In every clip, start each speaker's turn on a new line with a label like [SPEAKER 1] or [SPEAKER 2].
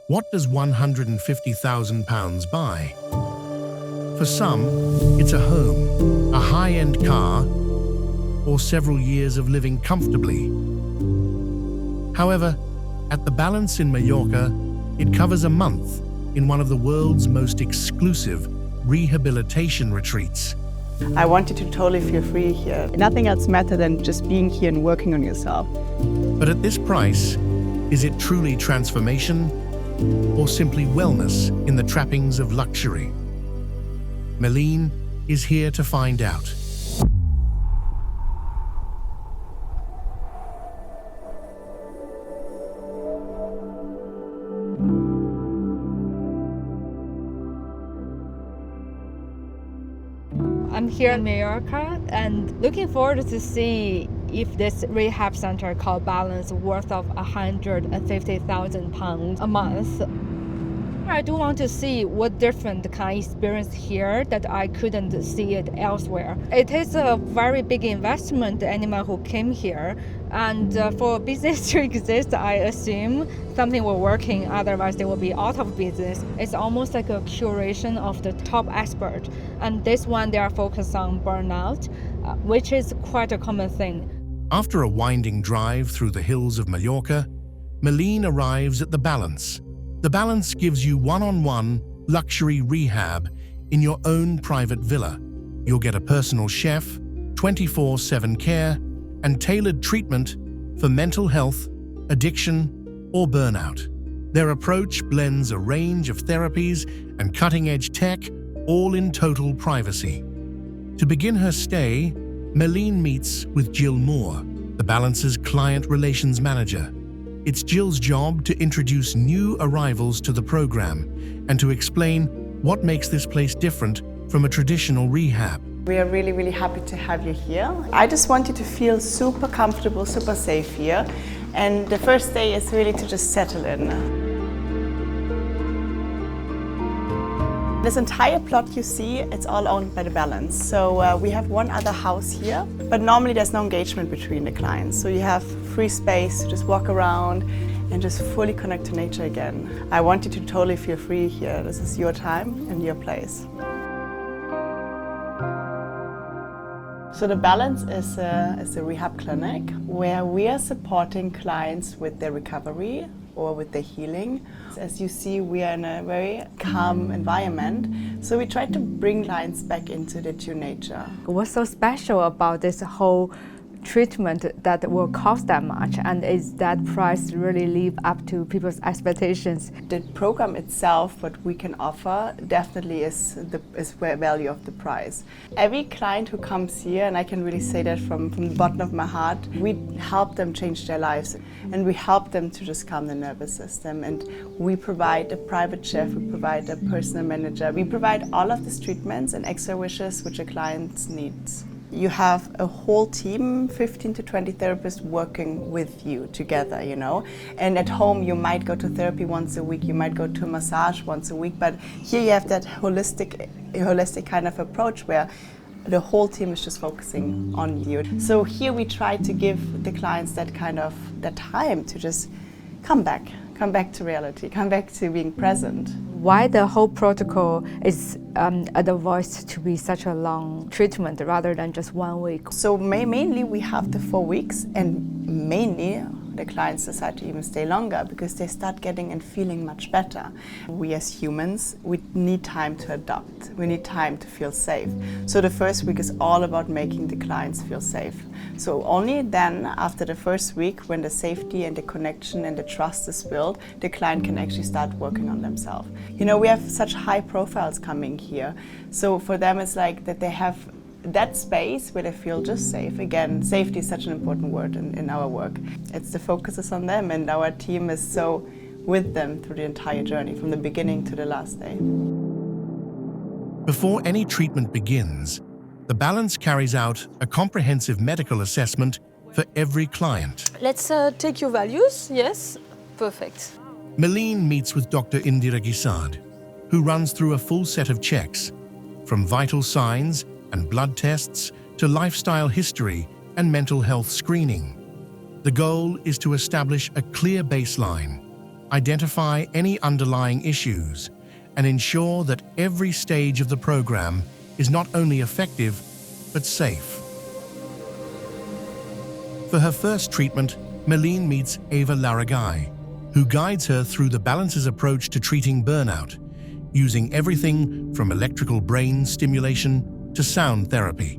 [SPEAKER 1] What does £150,000 buy? For some, it's a home, a high-end car, or several years of living comfortably. However, at the Balance in Mallorca, it covers a month in one of the world's most exclusive rehabilitation retreats.
[SPEAKER 2] I want you to totally feel free here. Nothing else matters than just being here and working on yourself.
[SPEAKER 1] But at this price, is it truly transformation or simply wellness in the trappings of luxury? Malene is here to find out.
[SPEAKER 3] I'm here in Mallorca and looking forward to see if this rehab center called Balance worth of £150,000 a month. I do want to see what different can I experience here that I couldn't see it elsewhere. It is a very big investment, anyone who came here. And for a business to exist, I assume something will working, otherwise they will be out of business. It's almost like a curation of the top expert. And this one, they are focused on burnout, which is quite a common thing.
[SPEAKER 1] After a winding drive through the hills of Mallorca, Malene arrives at the Balance. The Balance gives you one-on-one luxury rehab in your own private villa. You'll get a personal chef, 24/7 care, and tailored treatment for mental health, addiction, or burnout. Their approach blends a range of therapies and cutting-edge tech, all in total privacy. To begin her stay, Malene meets with Jill Moore, the Balance's client relations manager. It's Jill's job to introduce new arrivals to the program and to explain what makes this place different from a traditional rehab.
[SPEAKER 2] We are really, really happy to have you here. I just want you to feel super comfortable, super safe here. And the first day is really to just settle in. This entire plot you see, it's all owned by the Balance. So we have one other house here, but normally there's no engagement between the clients. So you have free space to just walk around and just fully connect to nature again. I want you to totally feel free here. This is your time and your place. So the Balance is a rehab clinic where we are supporting clients with their recovery or with their healing. As you see, we are in a very calm environment, so we try to bring clients back into their true nature.
[SPEAKER 3] What's so special about this whole treatment that will cost that much, and is that price really live up to people's expectations?
[SPEAKER 2] The program itself, what we can offer, definitely is the value of the price. Every client who comes here, and I can really say that from the bottom of my heart, we help them change their lives, and we help them to just calm the nervous system. And we provide a private chef, we provide a personal manager, we provide all of these treatments and extra wishes which a client needs. You have a whole team, 15 to 20 therapists working with you together, you know. And at home you might go to therapy once a week, you might go to a massage once a week, but here you have that holistic kind of approach where the whole team is just focusing on you. So here we try to give the clients that time to just come back to reality, come back to being present.
[SPEAKER 3] Why the whole protocol is advised to be such a long treatment rather than just 1 week?
[SPEAKER 2] So mainly we have the 4 weeks, and mainly the clients decide to even stay longer because they start getting and feeling much better. We as humans, we need time to adapt. We need time to feel safe. So the first week is all about making the clients feel safe. So only then, after the first week, when the safety and the connection and the trust is built, the client can actually start working on themselves. You know, we have such high profiles coming here. So for them, it's like that they have that space where they feel just safe. Again, safety is such an important word in our work. It's the focus is on them, and our team is so with them through the entire journey, from the beginning to the last day.
[SPEAKER 1] Before any treatment begins, the Balance carries out a comprehensive medical assessment for every client.
[SPEAKER 4] Let's take your values. Yes, perfect.
[SPEAKER 1] Malene meets with Dr. Indira Gisad, who runs through a full set of checks, from vital signs and blood tests to lifestyle history and mental health screening. The goal is to establish a clear baseline, identify any underlying issues, and ensure that every stage of the program is not only effective, but safe. For her first treatment, Malene meets Eva Laragai, who guides her through the Balance's approach to treating burnout, using everything from electrical brain stimulation to sound therapy.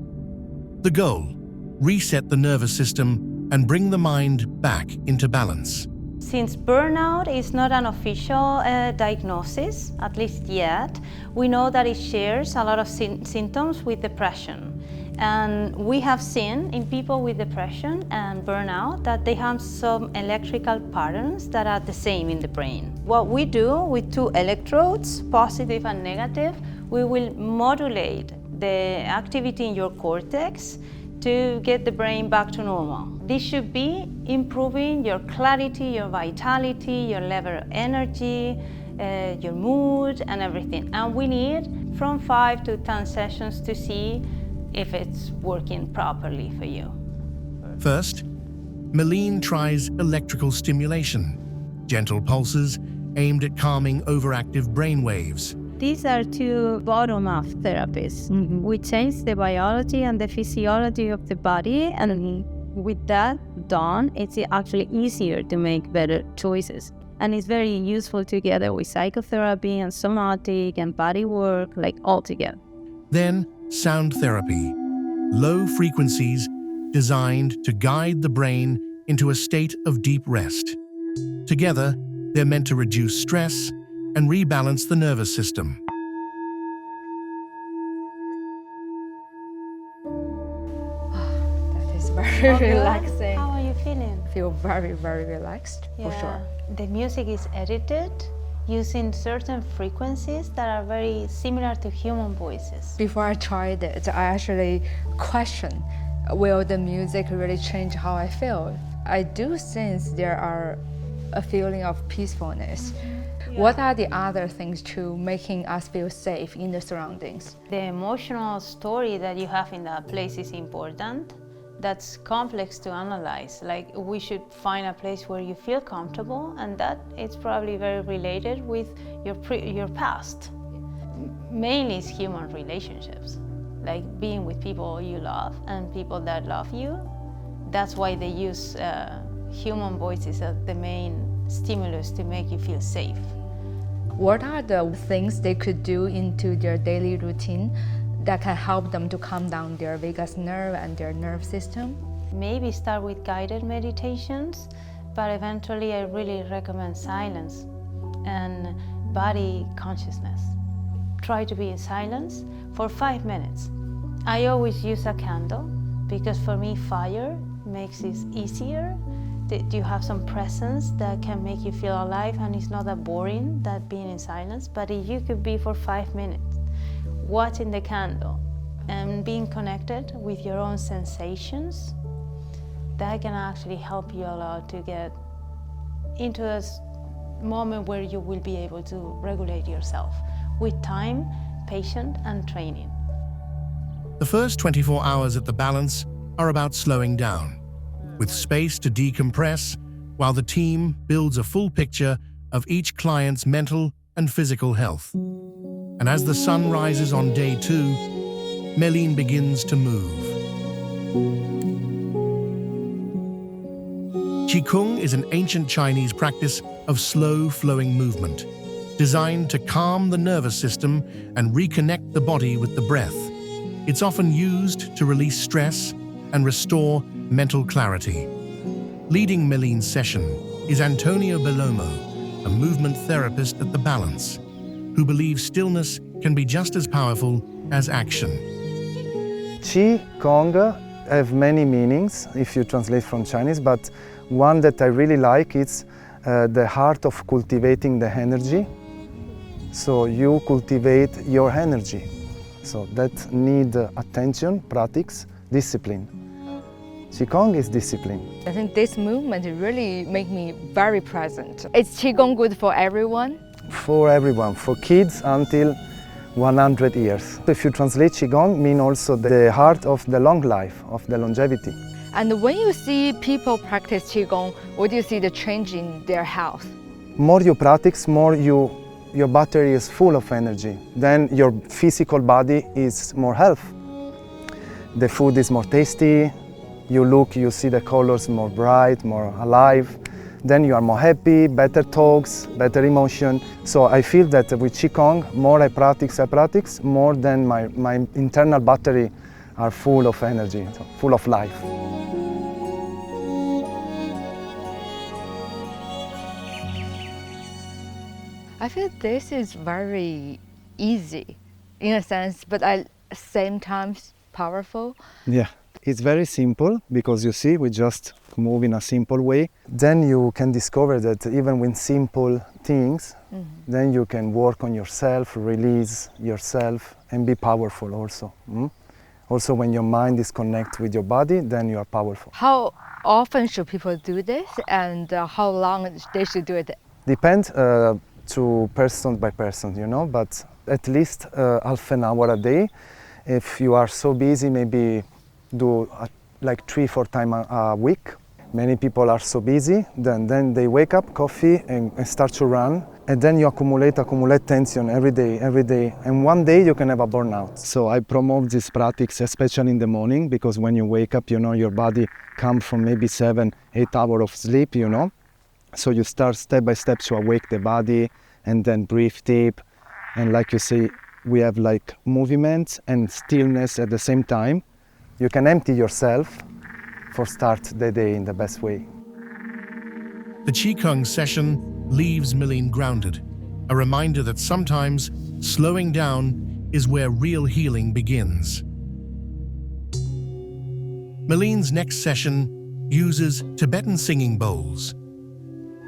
[SPEAKER 1] The goal: reset the nervous system and bring the mind back into balance.
[SPEAKER 5] Since burnout is not an official diagnosis, at least yet, we know that it shares a lot of symptoms with depression. And we have seen in people with depression and burnout that they have some electrical patterns that are the same in the brain. What we do with 2 electrodes, positive and negative, we will modulate the activity in your cortex to get the brain back to normal. This should be improving your clarity, your vitality, your level of energy, your mood and everything. And we need from 5 to 10 sessions to see if it's working properly for you.
[SPEAKER 1] First, Malene tries electrical stimulation, gentle pulses aimed at calming overactive brain waves.
[SPEAKER 6] These are 2 bottom-up therapies. We change the biology and the physiology of the body, and with that done, it's actually easier to make better choices. And it's very useful together with psychotherapy and somatic and body work, like all together.
[SPEAKER 1] Then, sound therapy, low frequencies designed to guide the brain into a state of deep rest. Together, they're meant to reduce stress and rebalance the nervous system.
[SPEAKER 3] That is very relaxing.
[SPEAKER 5] How are you feeling?
[SPEAKER 3] Feel very, very relaxed, for sure.
[SPEAKER 5] The music is edited using certain frequencies that are very similar to human voices.
[SPEAKER 3] Before I tried it, I actually questioned, will the music really change how I feel? I do sense there are a feeling of peacefulness. What are the other things to making us feel safe in the surroundings?
[SPEAKER 5] The emotional story that you have in that place is important. That's complex to analyze. Like, we should find a place where you feel comfortable, and that it's probably very related with your past. Mainly it's human relationships, like being with people you love and people that love you. That's why they use human voices as the main stimulus to make you feel safe.
[SPEAKER 3] What are the things they could do into their daily routine that can help them to calm down their vagus nerve and their nerve system?
[SPEAKER 5] Maybe start with guided meditations, but eventually I really recommend silence and body consciousness. Try to be in silence for 5 minutes. I always use a candle because for me fire makes it easier. You have some presence that can make you feel alive, and it's not that boring that being in silence. But if you could be for 5 minutes watching the candle and being connected with your own sensations, that can actually help you a lot to get into a moment where you will be able to regulate yourself with time, patience, and training.
[SPEAKER 1] The first 24 hours at the Balance are about slowing down, with space to decompress, while the team builds a full picture of each client's mental and physical health. And as the sun rises on day 2, Malene begins to move. Qigong is an ancient Chinese practice of slow-flowing movement, designed to calm the nervous system and reconnect the body with the breath. It's often used to release stress and restore mental clarity. Leading Malene's session is Antonio Belomo, a movement therapist at the Balance, who believes stillness can be just as powerful as action.
[SPEAKER 7] Qigong have many meanings if you translate from Chinese, but one that I really like is the art of cultivating the energy. So you cultivate your energy. So that need attention, practice, discipline. Qigong is discipline.
[SPEAKER 3] I think this movement really makes me very present. Is Qigong good for everyone?
[SPEAKER 7] For everyone, for kids until 100 years. If you translate Qigong, mean also the heart of the long life, of the longevity.
[SPEAKER 3] And when you see people practice Qigong, what do you see the change in their health?
[SPEAKER 7] more you practice, more your battery is full of energy. Then your physical body is more health. The food is more tasty. You see the colors more bright, more alive. Then you are more happy, better talks, better emotion. So I feel that with Qigong, more I practice, more than my internal battery are full of energy, so full of life.
[SPEAKER 3] I feel this is very easy in a sense, but at the same time powerful.
[SPEAKER 7] Yeah, it's very simple because you see, we just move in a simple way. Then you can discover that even with simple things, then you can work on yourself, release yourself, and be powerful also. Also, when your mind is connected with your body, then you are powerful.
[SPEAKER 3] How often should people do this, and how long they should do it?
[SPEAKER 7] Depends to person by person, you know, but at least half an hour a day. If you are so busy, maybe do like 3-4 times a week. Many people are so busy, then they wake up, coffee, and start to run, and then you accumulate tension every day, and one day you can have a burnout. So I promote this practice, especially in the morning, because when you wake up, you know, your body comes from maybe 7-8 hours of sleep, you know. So you start step by step to awake the body, and then breathe deep, and like you say, we have like movement and stillness at the same time. You can empty yourself for start the day in the best way.
[SPEAKER 1] The Qigong session leaves Malene grounded, a reminder that sometimes slowing down is where real healing begins. Malene's next session uses Tibetan singing bowls,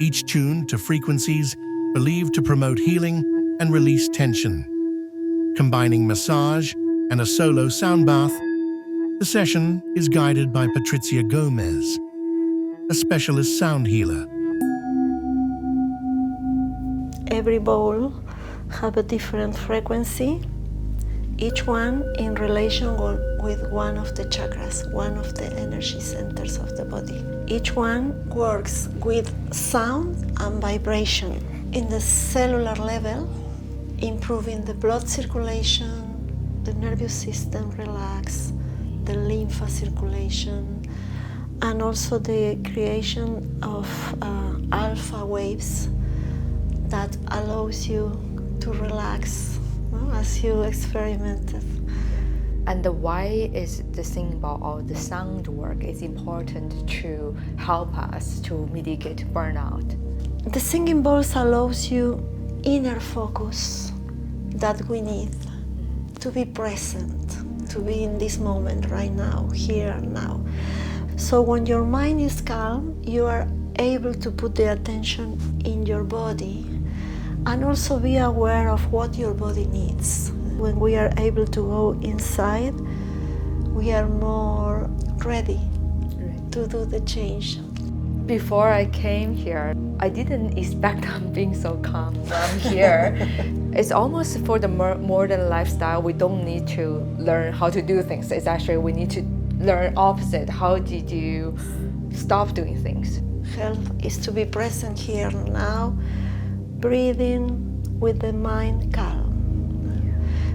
[SPEAKER 1] each tuned to frequencies believed to promote healing and release tension. Combining massage and a solo sound bath, the session is guided by Patricia Gomez, a specialist sound healer.
[SPEAKER 8] Every bowl have a different frequency, each one in relation with one of the chakras, one of the energy centers of the body. Each one works with sound and vibration in the cellular level, improving the blood circulation, the nervous system relax, the lymph circulation, and also the creation of alpha waves that allows you to relax as you experiment it.
[SPEAKER 3] And why is the singing bowl or the sound work is important to help us to mitigate burnout?
[SPEAKER 8] The singing bowls allows you inner focus that we need to be present, to be in this moment right now, here and now. So when your mind is calm, you are able to put the attention in your body and also be aware of what your body needs. When we are able to go inside, we are more ready to do the change.
[SPEAKER 3] Before I came here, I didn't expect I'm being so calm when I'm here. It's almost for the modern lifestyle, we don't need to learn how to do things. It's actually we need to learn opposite. How did you stop doing things?
[SPEAKER 8] Health is to be present here and now, breathing with the mind calm.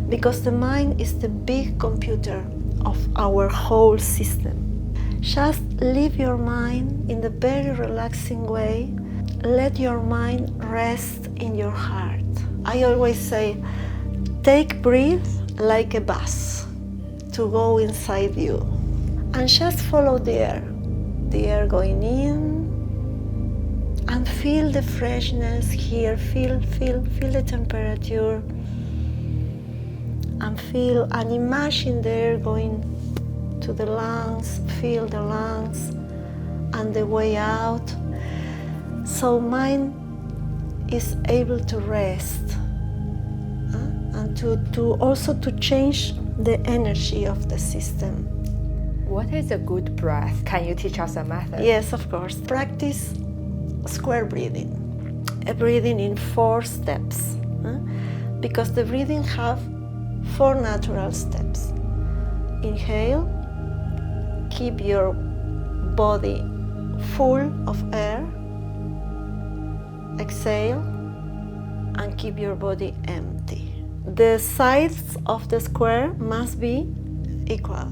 [SPEAKER 8] Because the mind is the big computer of our whole system. Just leave your mind in a very relaxing way. Let your mind rest in your heart. I always say, take breath like a bus to go inside you. And just follow the air going in, and feel the freshness here, feel the temperature, and feel and imagine the air going to the lungs, feel the lungs and the way out. So mind is able to rest and to also to change the energy of the system.
[SPEAKER 3] What is a good breath? Can you teach us a method?
[SPEAKER 8] Yes, of course. Practice square breathing, a breathing in 4 steps, because the breathing have 4 natural steps. Inhale, keep your body full of air. exhale, and keep your body empty. The sides of the square must be equal.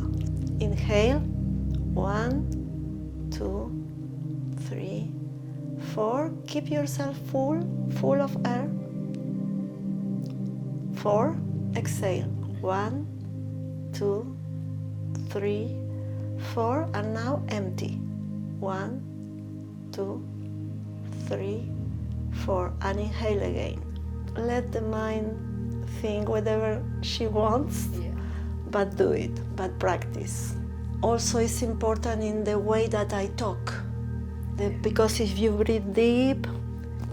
[SPEAKER 8] Inhale, 1, 2, 3, 4. Keep yourself full of air. 4. Exhale, 1, 2, 3, 4, and now empty. 1, 2, 3, 4, and inhale again. Let the mind think whatever she wants, but do it, but practice. Also, it's important in the way that I talk, because if you breathe deep,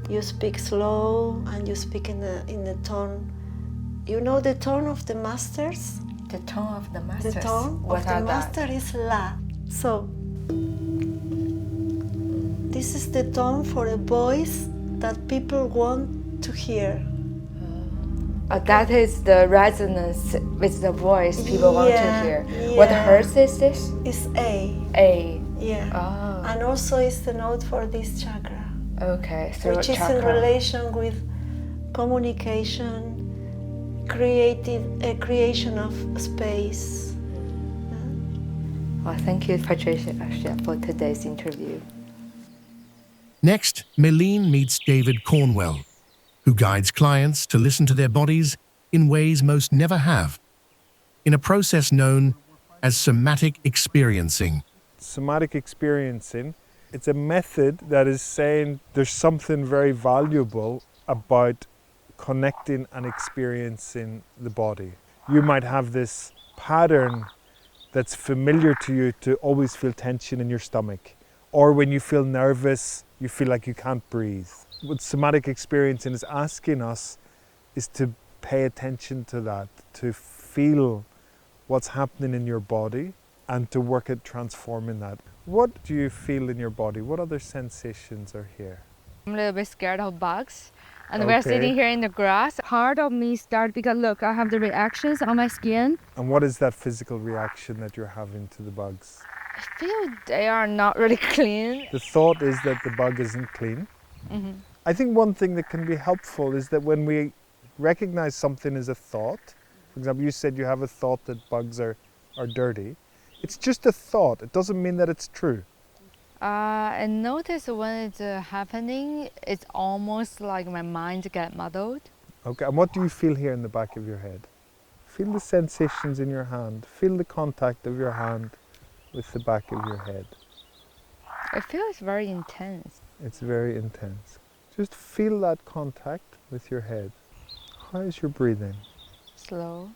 [SPEAKER 8] you speak slow, and you speak in the tone. You know the tone of the masters?
[SPEAKER 9] The tone of the masters.
[SPEAKER 8] The tone of the master is La. So, this is the tone for a voice that people want to hear.
[SPEAKER 9] That is the resonance with the voice people want to hear. What hertz is this?
[SPEAKER 8] It's A.
[SPEAKER 9] A.
[SPEAKER 8] Yeah.
[SPEAKER 9] Oh.
[SPEAKER 8] And also it's the note for this chakra.
[SPEAKER 9] Okay,
[SPEAKER 8] which is in relation with communication, creation of space.
[SPEAKER 9] Well, thank you, Patricia, for today's interview.
[SPEAKER 1] Next, Meline meets David Cornwell, who guides clients to listen to their bodies in ways most never have, in a process known as somatic experiencing.
[SPEAKER 10] Somatic experiencing, it's a method that is saying there's something very valuable about connecting and experiencing the body. You might have this pattern that's familiar to you to always feel tension in your stomach, or when you feel nervous, you feel like you can't breathe. What somatic experiencing is asking us is to pay attention to that, to feel what's happening in your body and to work at transforming that. What do you feel in your body? What other sensations are here?
[SPEAKER 3] I'm a little bit scared of bugs. And we're sitting here in the grass. Part of me started because look, I have the reactions on my skin.
[SPEAKER 10] And what is that physical reaction that you're having to the bugs?
[SPEAKER 3] I feel they are not really clean.
[SPEAKER 10] The thought is that the bug isn't clean.
[SPEAKER 3] Mm-hmm.
[SPEAKER 10] I think one thing that can be helpful is that when we recognize something as a thought, for example, you said you have a thought that bugs are dirty. It's just a thought. It doesn't mean that it's true.
[SPEAKER 3] I notice when it's happening, it's almost like my mind get muddled.
[SPEAKER 10] Okay, and what do you feel here in the back of your head? Feel the sensations in your hand. Feel the contact of your hand with the back of your head.
[SPEAKER 3] It feels very intense.
[SPEAKER 10] It's very intense. Just feel that contact with your head. How is your breathing?
[SPEAKER 3] Slow.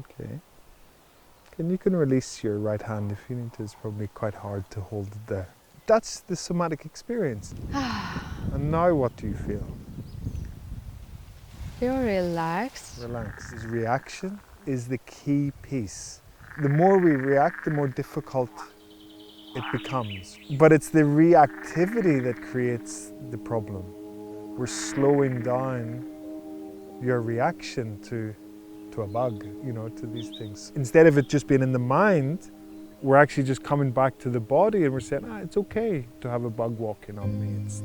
[SPEAKER 10] Okay. And you can release your right hand if you need to. It's probably quite hard to hold it there. That's the somatic experience. And now what do you feel?
[SPEAKER 3] Feel relaxed.
[SPEAKER 10] Relax. Reaction is the key piece. The more we react, the more difficult it becomes. But it's the reactivity that creates the problem. We're slowing down your reaction to a bug, to these things. Instead of it just being in the mind, we're actually just coming back to the body and we're saying, it's okay to have a bug walking on me. It's,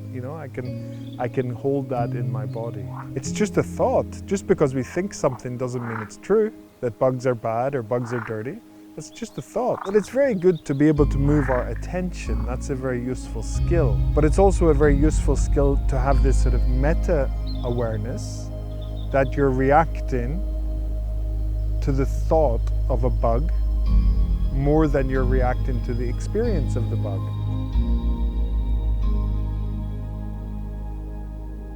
[SPEAKER 10] I can hold that in my body. It's just a thought. Just because we think something doesn't mean it's true, that bugs are bad or bugs are dirty. It's just a thought. But it's very good to be able to move our attention. That's a very useful skill. But it's also a very useful skill to have this sort of meta-awareness that you're reacting to the thought of a bug more than you're reacting to the experience of the bug.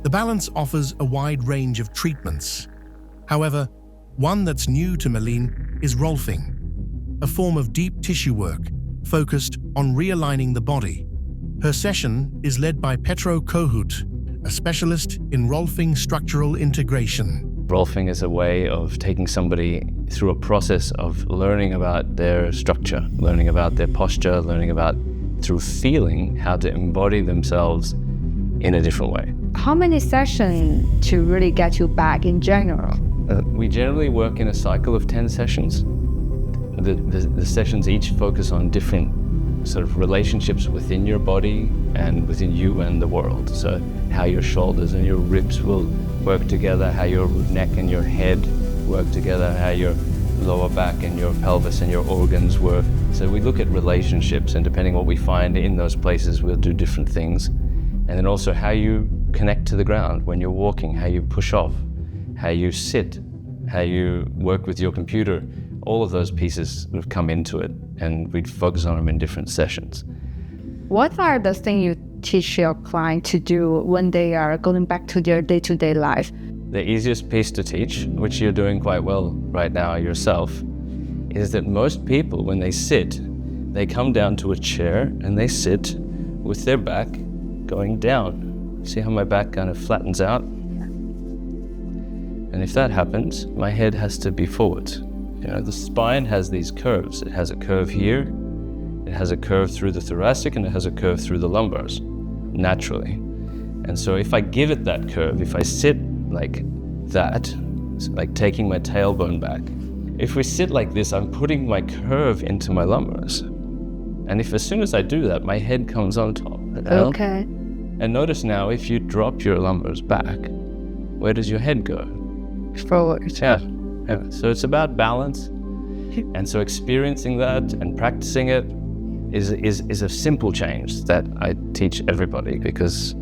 [SPEAKER 1] The Balance offers a wide range of treatments. However, one that's new to Meline is Rolfing, a form of deep tissue work focused on realigning the body. Her session is led by Petro Kohut, a specialist in Rolfing structural integration.
[SPEAKER 11] Rolfing is a way of taking somebody through a process of learning about their structure, learning about their posture, learning about, through feeling, how to embody themselves in a different way.
[SPEAKER 3] How many sessions to really get you back in general?
[SPEAKER 11] We generally work in a cycle of 10 sessions. The sessions each focus on different sort of relationships within your body and within you and the world. So how your shoulders and your ribs will work together, how your neck and your head work together, how your lower back and your pelvis and your organs work. So we look at relationships, and depending what we find in those places, we'll do different things. And then also how you connect to the ground when you're walking, how you push off, how you sit, how you work with your computer. All of those pieces would come into it, and we'd focus on them in different sessions.
[SPEAKER 3] What are the things you teach your client to do when they are going back to their day-to-day life?
[SPEAKER 11] The easiest piece to teach, which you're doing quite well right now yourself, is that most people, when they sit, they come down to a chair and they sit with their back going down. See how my back kind of flattens out? And if that happens, my head has to be forward. You know, the spine has these curves. It has a curve here, it has a curve through the thoracic, and it has a curve through the lumbars, naturally. And so if I give it that curve, if I sit like that, like taking my tailbone back, if we sit like this, I'm putting my curve into my lumbars. And if as soon as I do that, my head comes on top.
[SPEAKER 3] Okay.
[SPEAKER 11] And notice now, if you drop your lumbars back, where does your head go?
[SPEAKER 3] Forward.
[SPEAKER 11] Yeah. So it's about balance. And so experiencing that and practicing it is a simple change that I teach everybody, because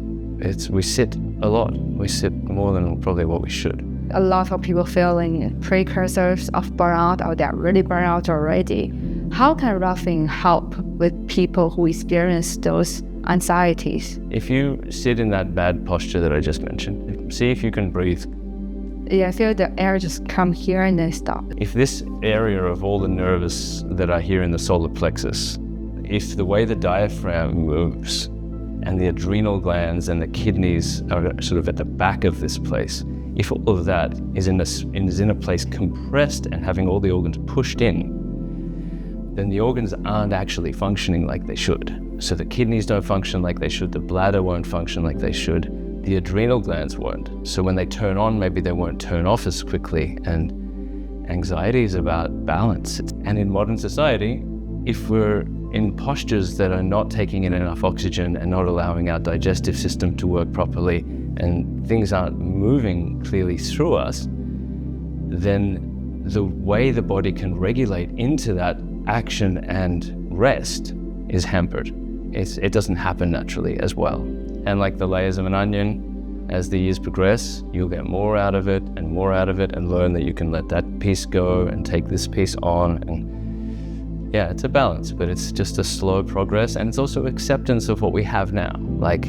[SPEAKER 11] we sit a lot. We sit more than probably what we should.
[SPEAKER 3] A lot of people feeling precursors of burnout, or they're really burnt out already. How can Rolfing help with people who experience those anxieties?
[SPEAKER 11] If you sit in that bad posture that I just mentioned, see if you can breathe.
[SPEAKER 3] Yeah, I feel the air just come here and then stop.
[SPEAKER 11] If this area of all the nerves that are here in the solar plexus, if the way the diaphragm moves and the adrenal glands and the kidneys are sort of at the back of this place, if all of that is in a place compressed and having all the organs pushed in, then the organs aren't actually functioning like they should. So the kidneys don't function like they should, the bladder won't function like they should, the adrenal glands won't. So when they turn on, maybe they won't turn off as quickly. And anxiety is about balance. And in modern society, if we're in postures that are not taking in enough oxygen and not allowing our digestive system to work properly, and things aren't moving clearly through us, then the way the body can regulate into that action and rest is hampered. It doesn't happen naturally as well. And like the layers of an onion, as the years progress, you'll get more out of it and more out of it, and learn that you can let that piece go and take this piece on. And yeah, it's a balance, but it's just a slow progress. And it's also acceptance of what we have now. Like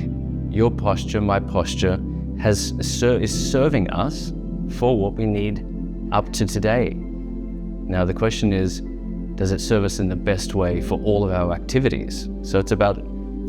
[SPEAKER 11] your posture, my posture is serving us for what we need up to today. Now the question is, does it serve us in the best way for all of our activities? So it's about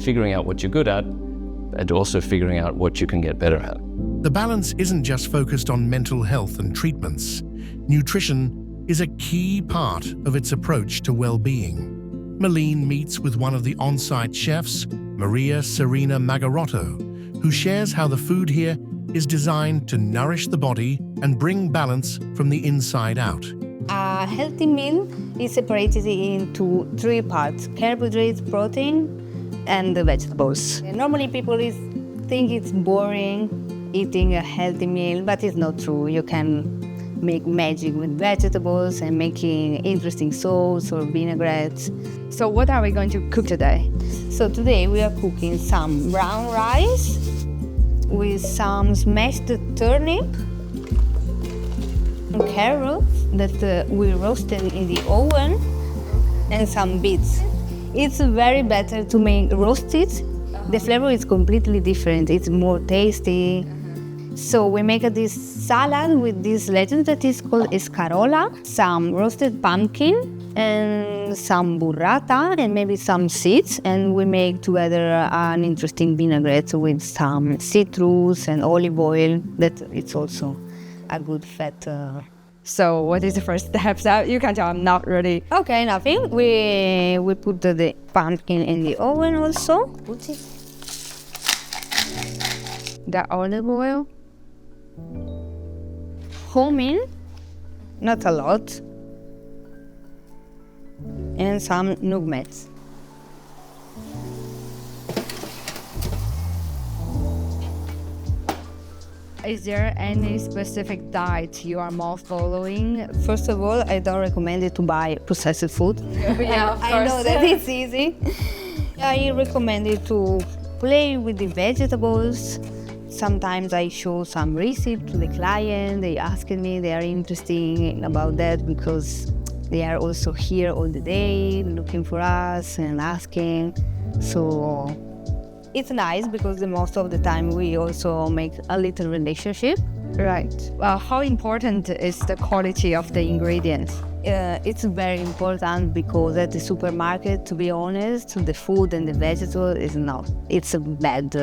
[SPEAKER 11] figuring out what you're good at, and also figuring out what you can get better at.
[SPEAKER 1] The balance isn't just focused on mental health and treatments. Nutrition is a key part of its approach to well-being. Malene meets with one of the on-site chefs, Maria Serena Magarotto, who shares how the food here is designed to nourish the body and bring balance from the inside out.
[SPEAKER 6] A healthy meal is separated into 3 parts: carbohydrates, protein, and the vegetables. Normally people think it's boring eating a healthy meal, but it's not true. You can make magic with vegetables and making interesting sauce or vinaigrettes.
[SPEAKER 3] So what are we going to cook today?
[SPEAKER 6] So today we are cooking some brown rice with some smashed turnip and carrots that we roasted in the oven, and some beets. It's very better to make roasted. The flavor is completely different. It's more tasty. So we make this salad with this legend that is called escarola, some roasted pumpkin, and some burrata, and maybe some seeds. And we make together an interesting vinaigrette with some citrus and olive oil. That it's also a good fat.
[SPEAKER 3] So what is the first step? You can tell I'm not ready.
[SPEAKER 6] Okay, nothing. We put the pumpkin in the oven also. Put it.
[SPEAKER 3] The olive oil.
[SPEAKER 6] Cumin, not a lot. And some nuggets.
[SPEAKER 3] Is there any specific diet you are more following?
[SPEAKER 6] First of all, I don't recommend it to buy processed food.
[SPEAKER 3] Yeah, of
[SPEAKER 6] I know
[SPEAKER 3] course.
[SPEAKER 6] that it's easy. I recommend it to play with the vegetables. Sometimes I show some recipe to the client. They ask me, they are interested about that because they are also here all the day looking for us and asking. So it's nice because most of the time we also make a little relationship.
[SPEAKER 3] Right. How important is the quality of the ingredients?
[SPEAKER 6] It's very important because at the supermarket, to be honest, the food and the vegetable is not. It's a bad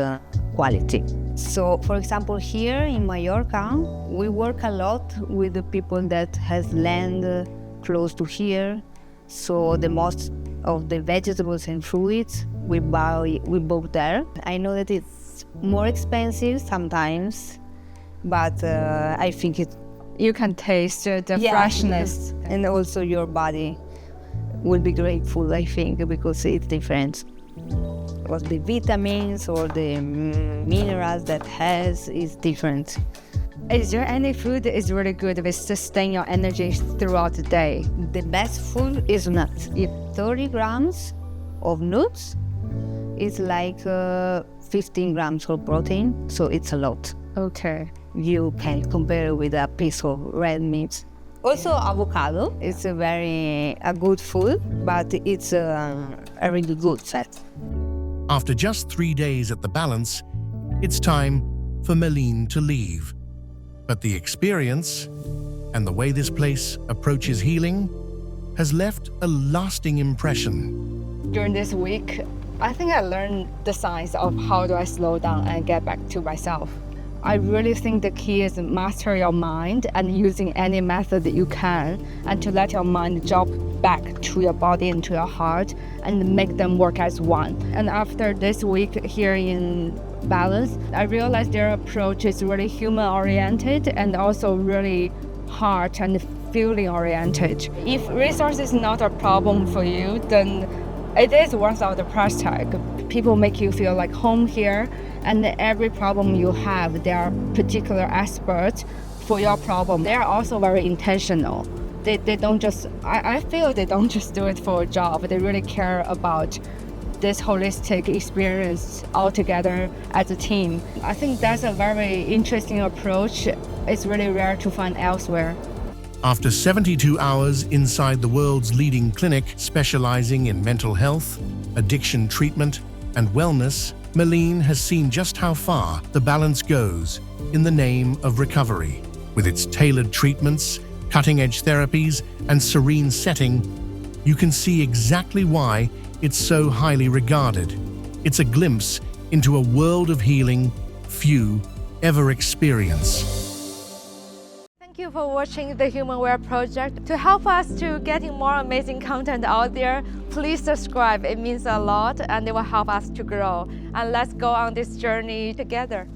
[SPEAKER 6] quality. So, for example, here in Mallorca, we work a lot with the people that has land close to here. So the most of the vegetables and fruits we bought there. I know that it's more expensive sometimes, but I think
[SPEAKER 3] You can taste the freshness.
[SPEAKER 6] And also your body will be grateful, I think, because it's different. What the vitamins or the minerals that has is different.
[SPEAKER 3] Is there any food that is really good with sustain your energy throughout the day?
[SPEAKER 6] The best food is nuts. If 30 grams of nuts is like 15 grams of protein, so it's a lot.
[SPEAKER 3] Okay.
[SPEAKER 6] You can compare with a piece of red meat. Also, avocado is a good food, but it's a really good set.
[SPEAKER 1] After just 3 days at the Balance, it's time for Malene to leave. But the experience and the way this place approaches healing has left a lasting impression.
[SPEAKER 3] During this week, I think I learned the science of how do I slow down and get back to myself. I really think the key is master your mind and using any method that you can, and to let your mind drop back to your body and to your heart and make them work as one. And after this week here in Balance, I realized their approach is really human-oriented and also really heart and feeling-oriented. If resource is not a problem for you, then it is worth of the price tag. People make you feel like home here, and every problem you have, there are particular experts for your problem. They are also very intentional. They don't just, I feel they don't just do it for a job. They really care about this holistic experience altogether as a team. I think that's a very interesting approach. It's really rare to find elsewhere.
[SPEAKER 1] After 72 hours inside the world's leading clinic specializing in mental health, addiction treatment, and wellness, Malene has seen just how far the Balance goes in the name of recovery. With its tailored treatments, cutting-edge therapies, and serene setting, you can see exactly why it's so highly regarded. It's a glimpse into a world of healing few ever experience.
[SPEAKER 3] Thank you for watching the Humanware Project. To help us to getting more amazing content out there, please subscribe. It means a lot and it will help us to grow. And let's go on this journey together.